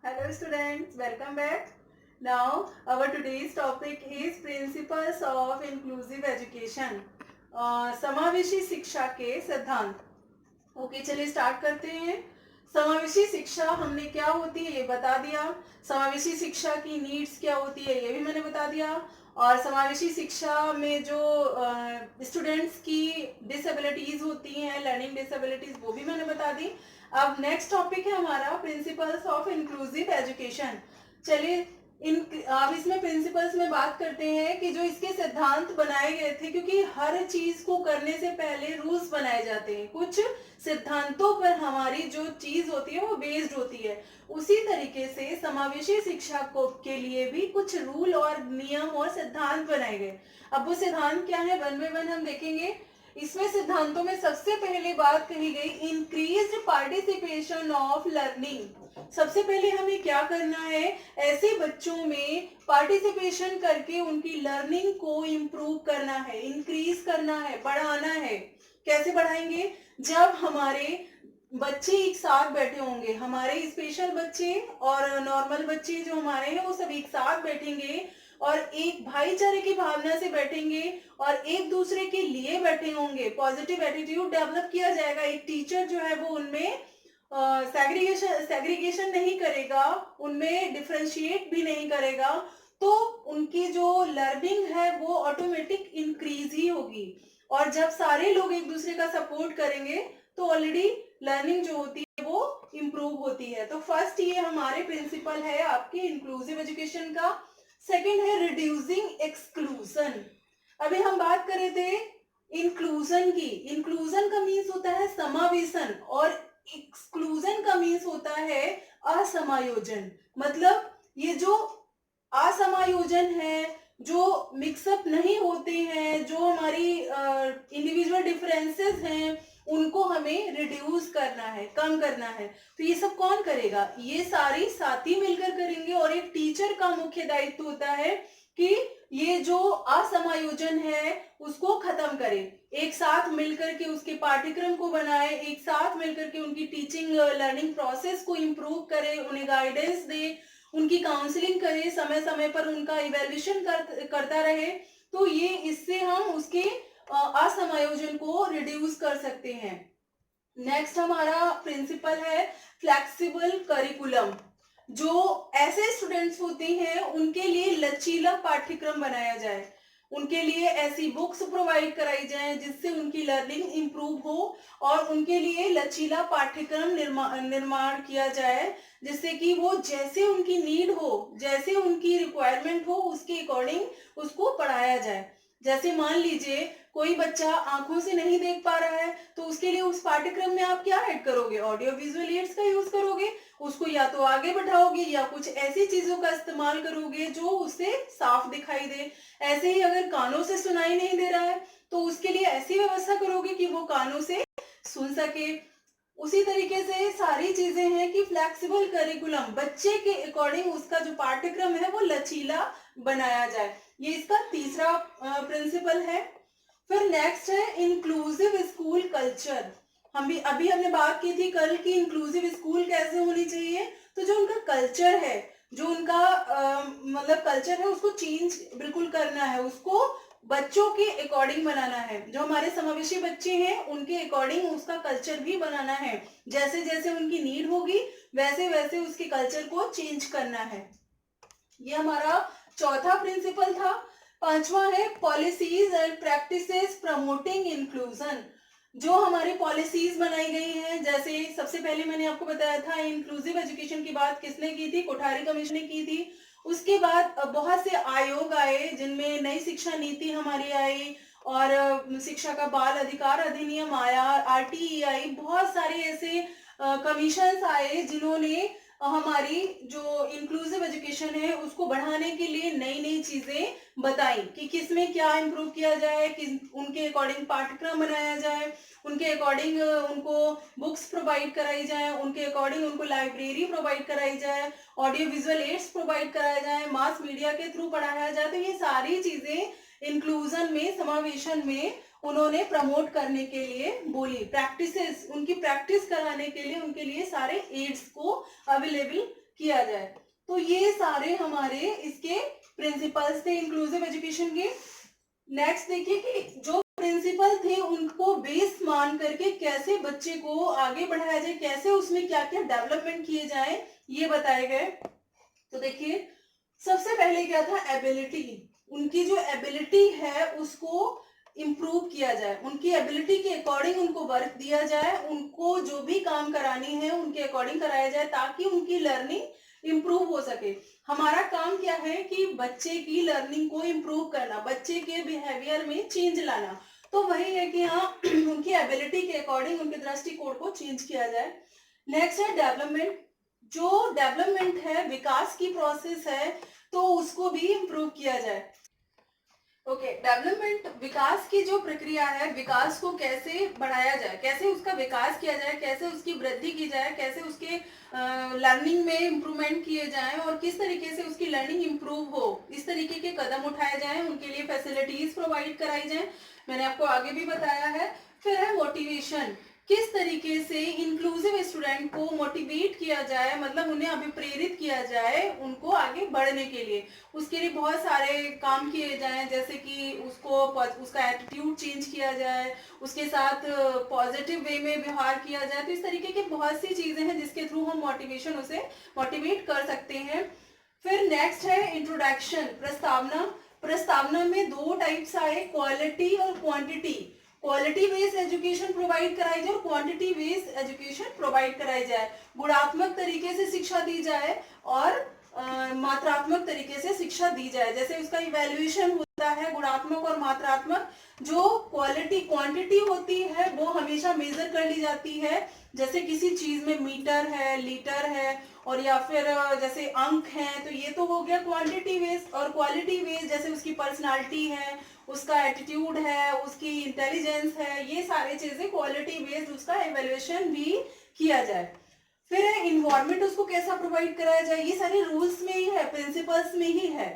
Hello students, welcome back. Now our today's topic is principles of inclusive education. समावेशी शिक्षा के सिद्धांत. Okay चलिए स्टार्ट करते हैं. समावेशी शिक्षा हमने क्या होती है ये बता दिया. समावेशी शिक्षा की नीड्स क्या होती है ये भी मैंने बता दिया. और समावेशी शिक्षा में जो स्टूडेंट्स की डिसेबिलिटीज होती हैं, लर्निंग डिसेबिलिटीज, वो भी मैंने बता दी. अब नेक्स्ट टॉपिक है हमारा प्रिंसिपल्स ऑफ इंक्लूसिव एजुकेशन. चलिए अब इसमें प्रिंसिपल्स में बात करते हैं कि जो इसके सिद्धांत बनाए गए थे, क्योंकि हर चीज को करने से पहले रूल्स बनाए जाते हैं, कुछ सिद्धांतों पर हमारी जो चीज होती है वो बेस्ड होती है. उसी तरीके से समावेशी शिक्षा को के लिए भी कुछ रूल और नियम और सिद्धांत बनाए गए. अब वो सिद्धांत क्या है वन बाय वन हम देखेंगे. इसमें सिद्धांतों में सबसे पहले बात कही गई इंक्रीज्ड पार्टिसिपेशन ऑफ लर्निंग. सबसे पहले हमें क्या करना है, ऐसे बच्चों में पार्टिसिपेशन करके उनकी लर्निंग को इम्प्रूव करना है, इंक्रीज करना है, बढ़ाना है. कैसे बढ़ाएंगे, जब हमारे बच्चे एक साथ बैठे होंगे, हमारे स्पेशल बच्चे और नॉर्मल बच्चे जो हमारे हैं वो सब एक साथ बैठेंगे और एक भाईचारे की भावना से बैठेंगे और एक दूसरे के लिए बैठे होंगे. पॉजिटिव एटीट्यूड डेवलप किया जाएगा. एक टीचर जो है वो उनमें सेग्रीगेशन नहीं करेगा, उनमें डिफरेंशिएट भी नहीं करेगा, तो उनकी जो लर्निंग है वो ऑटोमेटिक इंक्रीज ही होगी. और जब सारे लोग एक दूसरे का सपोर्ट करेंगे तो ऑलरेडी लर्निंग जो होती है वो इम्प्रूव होती है. तो फर्स्ट ये हमारे प्रिंसिपल है आपके इंक्लूसिव एजुकेशन का. सेकेंड है रिड्यूसिंग एक्सक्लूजन. अभी हम बात कर रहे थे इंक्लूजन की. इंक्लूजन का मीन्स होता है समावेशन और एक्सक्लूजन का मीन्स होता है असमायोजन. मतलब ये जो असमायोजन है, जो मिक्सअप नहीं होते हैं, जो हमारी इंडिविजुअल डिफरेंसेस हैं, उनको हमें रिड्यूस करना है, कम करना है. तो ये सब कौन करेगा, ये सारी साथी मिलकर करेंगे. और एक टीचर का मुख्य दायित्व होता है कि ये जो असमायोजन है उसको खत्म करे, एक साथ मिलकर के उसके पाठ्यक्रम को बनाए, एक साथ मिलकर के उनकी टीचिंग लर्निंग प्रोसेस को इम्प्रूव करे, उन्हें गाइडेंस दे, उनकी काउंसलिंग करे, समय समय पर उनका इवैल्यूएशन करता रहे. तो ये इससे हम उसके असमायोजन को रिड्यूस कर सकते हैं. नेक्स्ट हमारा प्रिंसिपल है फ्लेक्सिबल करिकुलम. जो ऐसे स्टूडेंट्स होते हैं उनके लिए लचीला पाठ्यक्रम बनाया जाए, उनके लिए ऐसी बुक्स प्रोवाइड कराई जाए जिससे उनकी लर्निंग इम्प्रूव हो, और उनके लिए लचीला पाठ्यक्रम निर्माण किया जाए जिससे कि वो जैसे उनकी नीड हो, जैसे उनकी रिक्वायरमेंट हो, उसके अकॉर्डिंग उसको पढ़ाया जाए. जैसे मान लीजिए कोई बच्चा आंखों से नहीं देख पा रहा है, तो उसके लिए उस पाठ्यक्रम में आप क्या ऐड करोगे, ऑडियो विजुअल एड्स का यूज करोगे. उसको या तो आगे बढ़ाओगे या कुछ ऐसी चीजों का इस्तेमाल करोगे जो उसे साफ दिखाई दे. ऐसे ही अगर कानों से सुनाई नहीं दे रहा है तो उसके लिए ऐसी व्यवस्था करोगे कि वो कानों से सुन सके. उसी तरीके से सारी चीजें हैं कि फ्लेक्सिबल करिकुलम, बच्चे के अकॉर्डिंग उसका जो पाठ्यक्रम है वो लचीला बनाया जाए. ये इसका तीसरा प्रिंसिपल है. फिर नेक्स्ट है इंक्लूसिव स्कूल कल्चर. अभी हमने बात की थी कल की इंक्लूसिव स्कूल कैसे होनी चाहिए. तो जो उनका कल्चर है, जो उनका मतलब कल्चर है उसको चेंज बिल्कुल करना है, उसको बच्चों के अकॉर्डिंग बनाना है. जो हमारे समावेशी बच्चे हैं उनके अकॉर्डिंग उसका कल्चर भी बनाना है. जैसे जैसे उनकी नीड होगी वैसे वैसे उसके कल्चर को चेंज करना है. ये हमारा चौथा प्रिंसिपल था. पांचवा है policies and practices promoting inclusion. जो हमारी पॉलिसीज बनाई गई हैं, जैसे सबसे पहले मैंने आपको बताया था इंक्लूसिव एजुकेशन की बात किसने की थी, कोठारी कमीशन ने की थी. उसके बाद बहुत से आयोग आए जिनमें नई शिक्षा नीति हमारी आई और शिक्षा का बाल अधिकार अधिनियम आया, आरटीई आई, बहुत सारे ऐसे कमीशंस आए जिन्होंने हमारी जो इंक्लूसिव एजुकेशन है उसको बढ़ाने के लिए नई नई चीजें बताई कि किसमें क्या इम्प्रूव किया जाए, किस उनके अकॉर्डिंग पाठ्यक्रम बनाया जाए, उनके अकॉर्डिंग उनको बुक्स प्रोवाइड कराई जाए, उनके अकॉर्डिंग उनको लाइब्रेरी प्रोवाइड कराई जाए, ऑडियो विजुअल एड्स प्रोवाइड कराया जाए, मास मीडिया के थ्रू पढ़ाया जाए. तो ये सारी चीजें इंक्लूजन में, समावेशन में उन्होंने प्रमोट करने के लिए बोली. प्रैक्टिसेस, उनकी प्रैक्टिस कराने के लिए उनके लिए सारे एड्स को अवेलेबल किया जाए। तो ये सारे हमारे इसके प्रिंसिपल्स थे इंक्लूसिव एजुकेशन के। नेक्स्ट देखिए कि जो प्रिंसिपल थे उनको बेस मान करके कैसे बच्चे को आगे बढ़ाया जाए, कैसे उसमें क्या क्या डेवलपमेंट किए जाए, ये बताए गए। तो देखिए सबसे पहले क्या था, एबिलिटी। उनकी जो एबिलिटी है उसको इम्प्रूव किया जाए, उनकी एबिलिटी के अकॉर्डिंग उनको वर्क दिया जाए, उनको जो भी काम करानी है उनके अकॉर्डिंग कराया जाए ताकि उनकी लर्निंग इम्प्रूव हो सके। हमारा काम क्या है कि बच्चे की लर्निंग को इम्प्रूव करना, बच्चे के बिहेवियर में चेंज लाना। तो वही है कि हाँ उनकी एबिलिटी के अकॉर्डिंग उनके दृष्टिकोण को चेंज किया जाए। नेक्स्ट है डेवलपमेंट। जो डेवलपमेंट है, विकास की प्रोसेस है, तो उसको भी इम्प्रूव किया जाए। ओके, डेवलपमेंट, विकास की जो प्रक्रिया है, विकास को कैसे बढ़ाया जाए, कैसे उसका विकास किया जाए, कैसे उसकी वृद्धि की जाए, कैसे उसके लर्निंग में इम्प्रूवमेंट किए जाएं और किस तरीके से उसकी लर्निंग इम्प्रूव हो, इस तरीके के कदम उठाए जाएं, उनके लिए फैसिलिटीज प्रोवाइड कराई जाएं, मैंने आपको आगे भी बताया है। फिर है मोटिवेशन, किस तरीके से इंक्लूसिव स्टूडेंट को मोटिवेट किया जाए, मतलब उन्हें अभिप्रेरित किया जाए उनको आगे बढ़ने के लिए। उसके लिए बहुत सारे काम किए जाएं, जैसे कि उसका एटीट्यूड चेंज किया जाए, उसके साथ पॉजिटिव वे में व्यवहार किया जाए। तो इस तरीके की बहुत सी चीजें हैं जिसके थ्रू हम मोटिवेशन उसे मोटिवेट कर सकते हैं। फिर नेक्स्ट है इंट्रोडक्शन, प्रस्तावना। प्रस्तावना में दो टाइप्स आए, क्वालिटी और quantity. Quality based education provide कराई जाए और क्वांटिटी बेस्ड एजुकेशन प्रोवाइड कराई जाए। गुणात्मक तरीके से शिक्षा दी जाए और मात्रात्मक तरीके से शिक्षा दी जाए। जैसे उसका इवैल्यूएशन होता है गुणात्मक और मात्रात्मक। जो क्वालिटी क्वांटिटी होती है वो हमेशा मेजर कर ली जाती है, जैसे किसी चीज में मीटर है, लीटर है, और या फिर जैसे अंक हैं, तो ये तो हो गया क्वांटिटी बेस्ड। और क्वालिटी बेस्ड जैसे उसकी पर्सनालिटी है, उसका एटीट्यूड है, उसकी इंटेलिजेंस है, ये सारी चीजें क्वालिटी बेस्ड उसका एवेल्युएशन भी किया जाए। फिर है इन्वायरमेंट, उसको कैसा प्रोवाइड कराया जाए, ये सारे रूल्स में ही है, प्रिंसिपल्स में ही है।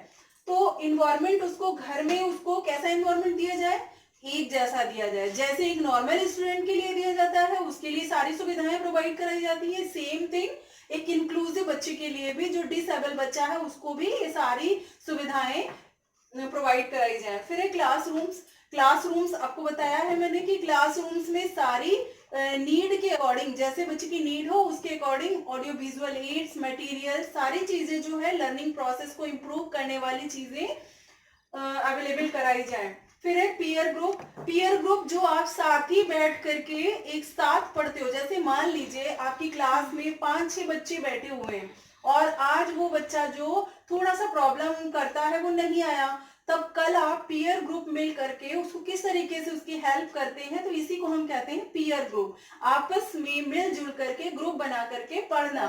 तो इन्वायरमेंट, उसको घर में उसको कैसा इन्वायरमेंट दिया जाए, एक जैसा दिया जाए, जैसे एक नॉर्मल स्टूडेंट के लिए दिया जाता है उसके लिए सारी सुविधाएं प्रोवाइड कराई जाती है। सेम थिंग एक इंक्लूसिव बच्चे के लिए भी, जो डिसेबल बच्चा है उसको भी ये सारी सुविधाएं प्रोवाइड कराई जाए। फिर है क्लासरूम्स। क्लासरूम्स आपको बताया है मैंने कि क्लासरूम्स में सारी नीड के अकॉर्डिंग, जैसे बच्चे की नीड हो उसके according audio visual aids, material, सारी चीजें जो है लर्निंग प्रोसेस को इम्प्रूव करने वाली चीजें अवेलेबल कराई जाए। फिर है पीयर ग्रुप। पीयर ग्रुप जो आप साथ ही बैठ करके एक साथ पढ़ते हो, जैसे मान लीजिए आपकी क्लास में 5-6 बच्चे बैठे हुए हैं और आज वो बच्चा जो थोड़ा सा प्रॉब्लम करता है वो नहीं आया, तब कल आप पीयर ग्रुप मिल करके उसको किस तरीके से उसकी हेल्प करते हैं, तो इसी को हम कहते हैं पीयर ग्रुप। आपस में मिलजुल करके ग्रुप बना करके पढ़ना,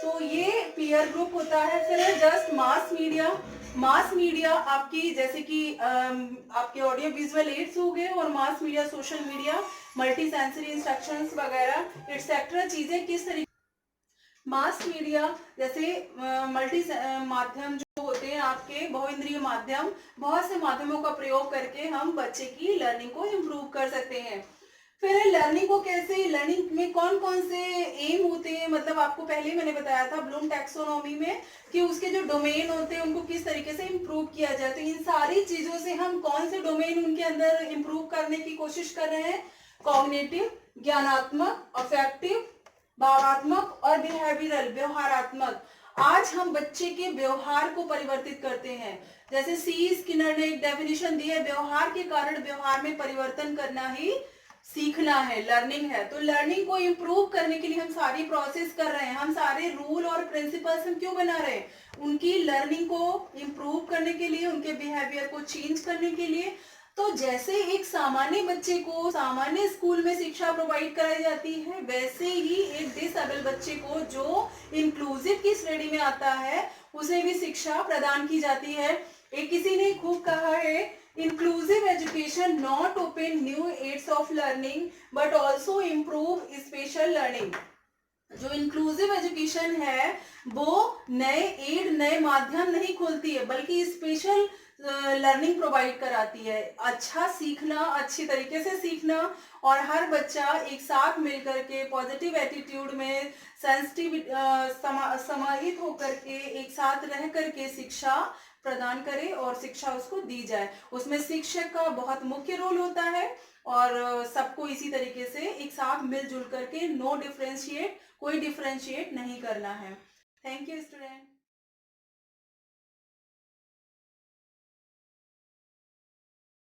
तो ये पीयर ग्रुप होता है। फिर just mass media. Mass media आपकी जैसे कि आपके ऑडियो विजुअल एड्स हो गए, और mass media social media, multi sensory instructions वगैरह एक्सेट्रा चीजें किस तरीके। मास मीडिया जैसे मल्टी माध्यम जो होते हैं आपके बहुइंद्रिय माध्यम, बहुत से माध्यमों का प्रयोग करके हम बच्चे की लर्निंग को इम्प्रूव कर सकते हैं। फिर लर्निंग को कैसे, लर्निंग में कौन कौन से एम होते हैं, मतलब आपको पहले मैंने बताया था ब्लूम टैक्सोनॉमी में कि उसके जो डोमेन होते हैं उनको किस तरीके से इम्प्रूव किया जाए। तो इन सारी चीजों से हम कौन से डोमेन उनके अंदर इम्प्रूव करने की कोशिश कर रहे हैं, कॉग्निटिव, ज्ञानात्मक, अफेक्टिव, भावात्मक और बिहेवियरल, व्यवहारात्मक। आज हम बच्चे के व्यवहार को परिवर्तित करते हैं, जैसे सी स्किनर ने एक डेफिनेशन दी है, व्यवहार के कारण व्यवहार में परिवर्तन करना ही सीखना है, लर्निंग है। तो लर्निंग को इम्प्रूव करने के लिए हम सारी प्रोसेस कर रहे हैं, हम सारे रूल और प्रिंसिपल्स हम क्यों बना रहे हैं, उनकी लर्निंग को इम्प्रूव करने के लिए, उनके बिहेवियर को चेंज करने के लिए। तो जैसे एक सामान्य बच्चे को सामान्य स्कूल में शिक्षा प्रोवाइड कराई जाती है, वैसे ही एक डिसेबल बच्चे को जो इंक्लूसिव की श्रेणी में आता है उसे भी शिक्षा प्रदान की जाती है। एक किसी ने खूब कहा है, inclusive education not open new aids of learning but also improve special learning. जो इंक्लूसिव एजुकेशन है वो नए एड, नए माध्यम नहीं खोलती है, बल्कि स्पेशल लर्निंग प्रोवाइड कराती है। अच्छा सीखना, अच्छी तरीके से सीखना, और हर बच्चा एक साथ मिलकर के पॉजिटिव एटीट्यूड में सेंसिटिव समाहित होकर के एक साथ रह करके शिक्षा प्रदान करे और शिक्षा उसको दी जाए। उसमें शिक्षक का बहुत मुख्य रोल होता है, और सबको इसी तरीके से एक साथ मिलजुल करके नो डिफरेंशिएट, कोई डिफरेंशिएट नहीं करना है। Thank you student.